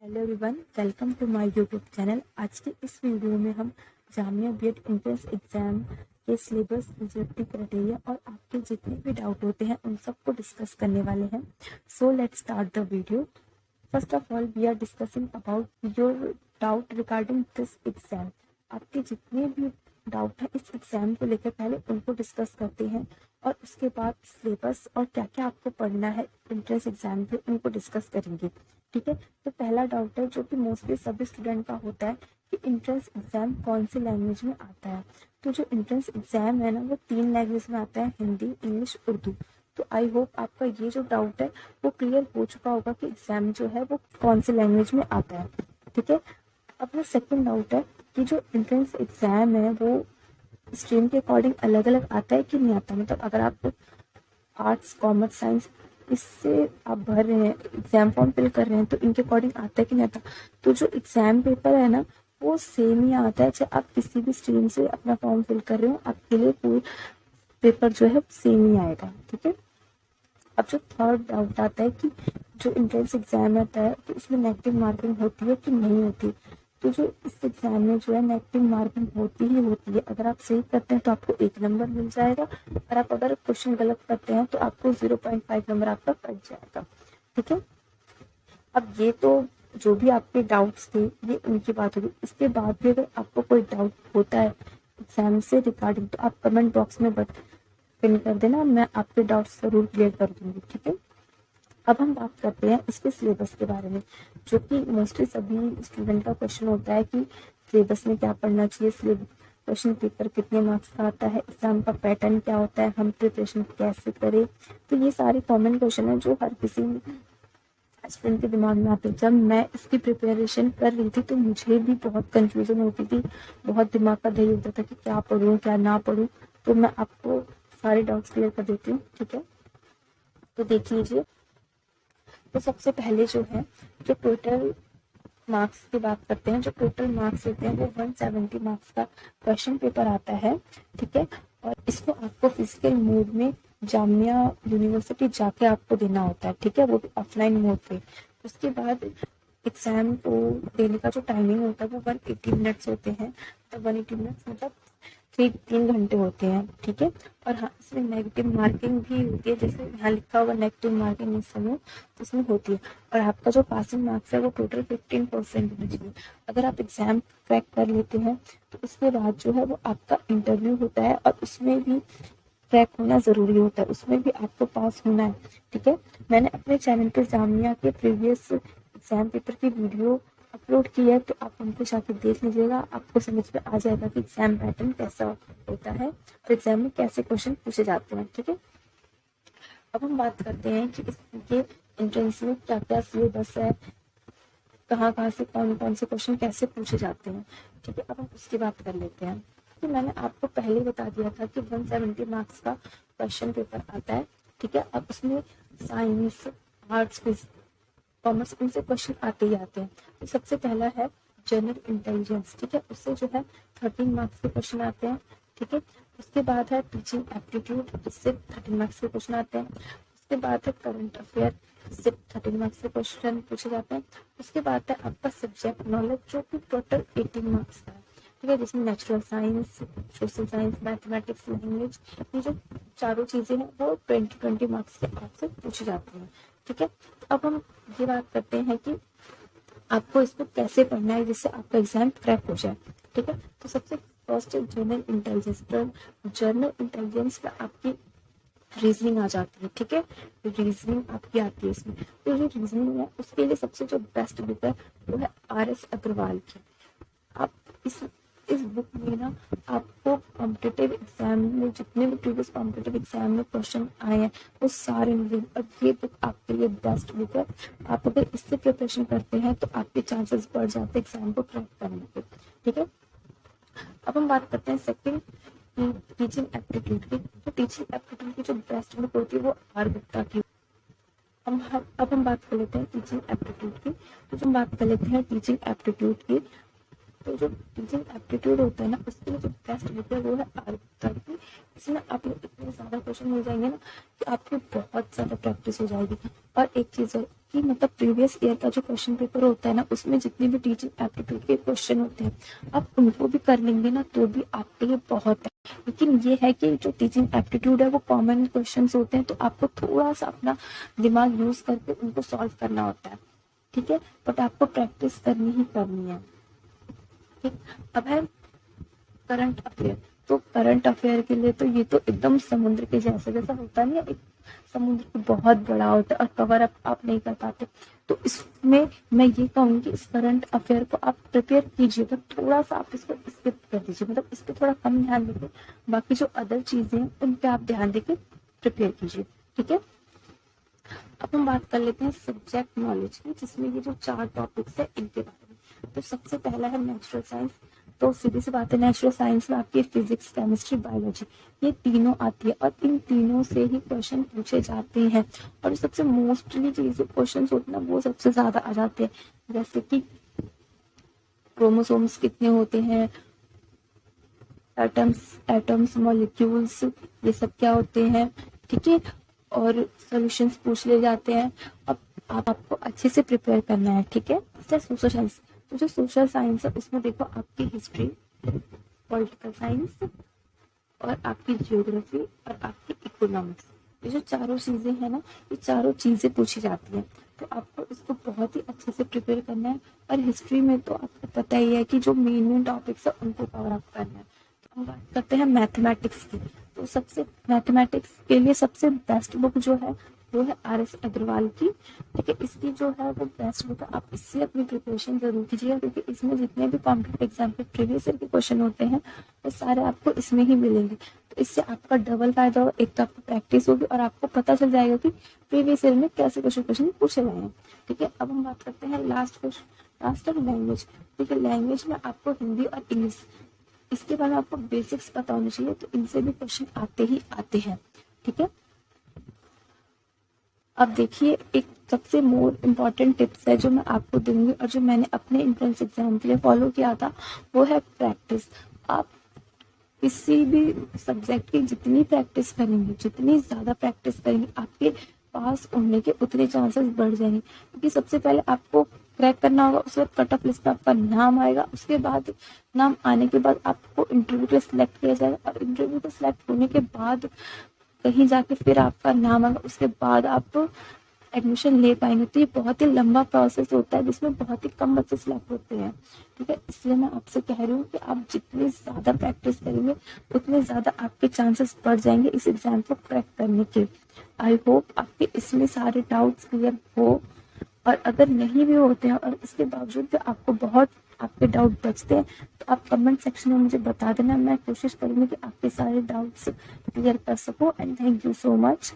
Hello everyone, welcome to my YouTube channel. आज के इस वीडियो में हम जामिया बीएड एंट्रेंस एग्जाम के सिलेबस, एलिजिबिलिटी क्राइटेरिया और आपके जितने भी डाउट होते हैं उन सबको डिस्कस करने वाले हैं। So let's start the video. First of all we are discussing about your doubt regarding this exam. आपके जितने भी डाउट है इस एग्जाम को लेकर पहले उनको डिस्कस करते हैं और उसके बाद सिलेबस और क्या क्या आपको पढ़ना है एंट्रेंस एग्जाम पे उनको डिस्कस करेंगे। ठीक है, तो पहला डाउट है जो कि मोस्टली सभी स्टूडेंट का होता है कि एंट्रेंस एग्जाम कौन सी लैंग्वेज में आता है। तो जो एंट्रेंस एग्जाम है ना वो 3 लैंग्वेज में आता है, हिंदी, इंग्लिश, उर्दू। तो आई होप आपका ये जो डाउट है वो क्लियर हो चुका होगा कि एग्जाम जो है वो कौन सी लैंग्वेज में आता है। ठीक है, अपना सेकंड डाउट है कि जो एंट्रेंस एग्जाम है वो स्ट्रीम के अकॉर्डिंग अलग अलग आता है कि नहीं आता। मतलब अगर आप आर्ट्स, कॉमर्स, साइंस इससे आप भर रहे हैं, एग्जाम फॉर्म फिल कर रहे हैं, तो इनके अकॉर्डिंग आता है कि नहीं आता। तो जो एग्जाम पेपर है ना वो सेम ही आता है, चाहे आप किसी भी स्ट्रीम से अपना फॉर्म फिल कर रहे हो, आपके लिए पूरा पेपर जो है सेम ही आएगा। ठीक है, अब जो थर्ड डाउट आता है कि जो एंट्रेंस एग्जाम आता है तो इसमें नेगेटिव मार्किंग होती है कि नहीं होती। तो जो इस एग्जाम में जो है नेगेटिव मार्किंग होती ही होती है। अगर आप सही करते हैं तो आपको 1 नंबर मिल जाएगा और आप अगर क्वेश्चन गलत करते हैं तो आपको 0.5 नंबर आपका कट जाएगा। ठीक है, अब ये तो जो भी आपके डाउट्स थे ये उनकी बात होगी। इसके बाद भी अगर आपको कोई डाउट होता है एग्जाम से रिगार्डिंग तो आप कमेंट बॉक्स में पिन कर देना, मैं आपके डाउट्स जरूर क्लियर कर दूंगी। ठीक है, अब हम बात करते हैं इसके सिलेबस के बारे में, जो कि मोस्टली सभी स्टूडेंट का क्वेश्चन होता है कि सिलेबस में क्या पढ़ना चाहिए, क्वेश्चन पेपर कितने मार्क्स का आता है, एग्जाम का पैटर्न क्या होता है, हम प्रिपरेशन कैसे करें। तो ये सारे कॉमन क्वेश्चन है जो हर किसी स्टूडेंट के दिमाग में आते हैं। जब मैं इसकी प्रिपरेशन कर रही थी तो मुझे भी बहुत कंफ्यूजन होती थी, बहुत दिमाग का दही होता था कि क्या पढ़ूं क्या ना पढ़ूं। तो मैं आपको सारे डाउट्स क्लियर कर देती हूँ। ठीक है, तो देख लीजिए। तो सबसे पहले जो है जो टोटल मार्क्स की बात करते हैं, जो टोटल मार्क्स होते हैं वो 170 मार्क्स का क्वेश्चन पेपर आता है। ठीक है, और इसको आपको फिजिकल मोड में जामिया यूनिवर्सिटी जाके आपको देना होता है। ठीक है, वो भी ऑफलाइन मोड पे। उसके बाद एग्जाम को देने का जो टाइमिंग होता है वो 180 मिनट्स होते हैं। तो 180 मिनट्स मतलब 3 घंटे होते हैं। ठीक है, और हाँ इसमें नेगेटिव मार्किंग भी होती है, जैसे यहाँ लिखा हुआ नेगेटिव मार्किंग इस समय तो इसमें होती है। और आपका जो पासिंग मार्क्स है वो टोटल 15% होना चाहिए। अगर आप एग्जाम क्रैक कर लेते हैं तो उसके बाद जो है वो आपका इंटरव्यू होता है और उसमें भी क्रैक होना जरूरी होता है, उसमें भी आपको पास होना है। ठीक है, मैंने अपने चैनल पर जामिया के प्रीवियस एग्जाम पेपर की वीडियो अपलोड की है, तो आप उनको जाके देख लीजिएगा, आपको समझ में आ जाएगा कि एग्जाम पैटर्न कैसा होता है और एग्जाम में कैसे क्वेश्चन पूछे जाते हैं। ठीक है, अब हम बात करते हैं कि इसके एंट्रेंस में क्या क्या सिलेबस है, कहाँ कहाँ से कौन कौन से क्वेश्चन कैसे पूछे जाते हैं। ठीक है, अब हम उसकी बात कर लेते हैं। तो मैंने आपको पहले बता दिया था कि 170 मार्क्स का क्वेश्चन पेपर आता है। ठीक है, अब उसमें साइंस, आर्ट्स, कॉमर्स उनसे क्वेश्चन आते ही आते हैं। तो सबसे पहला है जनरल इंटेलिजेंस। ठीक है, उससे जो है 13 मार्क्स के क्वेश्चन आते हैं। ठीक है, उसके बाद है टीचिंग एप्टीट्यूड, इससे 13 मार्क्स के क्वेश्चन आते हैं। उसके बाद है करंट अफेयर, इससे 13 मार्क्स के क्वेश्चन पूछे जाते हैं। उसके बाद है आपका सब्जेक्ट नॉलेज जो कि टोटल 18 मार्क्स का है। ठीक है, जिसमें natural science, social science, mathematics, language, ये जो चारों चीजें हैं वो 20 मार्क्स के आपसे पूछी जाती हैं। ठीक है, अब हम ये बात करते हैं कि आपको इसको कैसे पढ़ना है जिससे आपका एग्जाम क्रैक हो जाए। ठीक है, तो सबसे first general intelligence. General intelligence में आपकी रीजनिंग आ जाती है। ठीक है, रीजनिंग आपकी आती है इसमें। तो जो रीजनिंग है उसके लिए सबसे जो बेस्ट बुक है वो है RS अग्रवाल की। आप इस बुक में ना आपको कॉम्पिटिटिव एग्जाम में जितने भी प्रीवियस कॉम्पिटिटिव एग्जाम में क्वेश्चन आए हैं वो सारे मिलेंगे और ये बुक आपके लिए बेस्ट बुक है। आप अगर इससे प्रिपरेशन करते हैं तो आपके चांसेस बढ़ जाते हैं एग्जाम को क्रैक करने के। ठीक है, अब हम बात करते हैं सेकंड टीचिंग एप्टीट्यूड की। तो टीचिंग एप्टीट्यूड की जो बेस्ट बुक होती है वो R गुप्ता की। अब हम बात कर लेते हैं टीचिंग एप्टीट्यूड की। तो जो हम बात कर लेते हैं टीचिंग एप्टीट्यूड की, तो जो टीचिंग एप्टीट्यूड होता है ना उसके लिए जो बेस्ट बुक है वो है R गुप्ता की। इसमें आप लोग इतने ज्यादा क्वेश्चन मिल जाएंगे ना कि आपकी बहुत ज्यादा प्रैक्टिस हो जाएगी। और एक चीज कि मतलब प्रीवियस ईयर का जो क्वेश्चन पेपर होता है ना, उसमें जितने भी टीचिंग एप्टीट्यूड के क्वेश्चन होते हैं, आप उनको भी कर लेंगे ना तो भी आपके लिए बहुत है। लेकिन ये है कि जो टीचिंग एप्टीट्यूड है वो कॉमन क्वेश्चंस होते हैं, तो आपको थोड़ा सा अपना दिमाग यूज करके उनको सॉल्व करना होता है, ठीक है, बट आपको प्रैक्टिस करनी ही करनी है। ठीक, अब है करंट अफेयर। तो करंट अफेयर के लिए तो ये तो एकदम समुद्र के जैसा जैसा होता नहीं है, एक समुद्र बहुत बड़ा होता है और कवर अप आप नहीं कर पाते, तो इसमें मैं ये कहूँगी इस करंट अफेयर को आप प्रिपेयर कीजिए, तो थोड़ा सा आप इसको स्किप कर दीजिए, मतलब इस पर थोड़ा कम ध्यान दीजिए, बाकी जो अदर चीजें हैं उन पे आप ध्यान देके प्रिपेयर कीजिए, ठीक है। अब हम बात कर लेते हैं सब्जेक्ट नॉलेज की, जिसमें ये जो 4 टॉपिक्स है इनके बारे में। तो सबसे पहला है नेचुरल साइंस। तो सीधी सी बात है, नेचुरल साइंस में आपकी फिजिक्स, केमिस्ट्री, बायोलॉजी ये तीनों आती है और इन तीनों से ही क्वेश्चन पूछे जाते हैं, और सबसे मोस्टली चीजें क्वेश्चन होते हैं वो सबसे ज्यादा आ जाते हैं, जैसे कि क्रोमोसोम्स कितने होते हैं, एटम्स मॉलिक्यूल्स ये सब क्या होते हैं, ठीक है, और सॉल्यूशंस पूछ ले जाते हैं। अब आपको अच्छे से प्रिपेयर करना है, ठीक है। सोशल साइंस, तो जो सोशल साइंस है उसमें देखो आपकी हिस्ट्री, पॉलिटिकल साइंस और आपकी जियोग्राफी और आपकी इकोनॉमिक्स, ये जो चारों चीजें हैं ना, ये चारों चीजें पूछी जाती हैं, तो आपको इसको बहुत ही अच्छे से प्रिपेयर करना है। और हिस्ट्री में तो आपको पता ही है कि जो मेन टॉपिक्स है उनको कवर अप करना है। तो हम बात करते हैं मैथमेटिक्स की। तो सबसे मैथमेटिक्स के लिए सबसे बेस्ट बुक जो है वो है RS अग्रवाल की, ठीक है। इसकी जो है वो बेस्ट बुक है, आप इससे अपनी प्रिपरेशन जरूर कीजिएगा, क्योंकि इसमें जितने भी कॉम्पिटेटिव एग्जाम के प्रीवियस ईयर के क्वेश्चन होते हैं वो सारे आपको इसमें ही मिलेंगे। तो इससे आपका डबल फायदा होगा, एक तो आपको प्रैक्टिस होगी और आपको पता चल जाएगा कि प्रीवियस ईयर में कैसे क्वेश्चन पूछे गए हैं, ठीक है। अब हम बात करते हैं लास्ट है लैंग्वेज, ठीक है। लैंग्वेज में आपको हिंदी और इंग्लिश, इसके बारे में आपको बेसिक्स पता होने चाहिए, तो इनसे भी क्वेश्चन आते ही आते हैं, ठीक है। अब देखिए, एक सबसे मोर इम्पॉर्टेंट टिप्स है जो मैं आपको दूंगी और जो मैंने अपने एंट्रेंस एग्जाम के लिए फॉलो किया था, वो है प्रैक्टिस। आप किसी भी सब्जेक्ट की जितनी प्रैक्टिस करेंगे, जितनी ज्यादा प्रैक्टिस करेंगे, आपके पास होने के उतने चांसेस बढ़ जाएंगे, क्योंकि सबसे पहले आपको क्रैक करना होगा, उसके बाद कट ऑफ लिस्ट में आपका नाम आएगा, उसके बाद नाम आने के बाद आपको इंटरव्यू पे सिलेक्ट किया जाएगा, और इंटरव्यू पे सिलेक्ट होने के बाद कहीं जाके फिर आपका नाम आएगा, उसके बाद आप एडमिशन ले पाएंगे। तो ये बहुत ही लंबा प्रोसेस होता है जिसमें बहुत ही कम बच्चे सिलेक्ट होते हैं, ठीक है। इसलिए मैं आपसे कह रही हूँ कि आप जितनी ज्यादा प्रैक्टिस करेंगे उतने ज्यादा आपके चांसेस बढ़ जाएंगे इस एग्जाम को क्रैक करने के। आई होप आपके इसमें सारे डाउट्स क्लियर हो, और अगर नहीं भी होते हैं और इसके बावजूद भी आपको बहुत आपके डाउट बचते हैं, तो आप कमेंट सेक्शन में मुझे बता देना, मैं कोशिश करूंगी कि आपके सारे डाउट्स क्लियर कर सकूं। And thank you so much.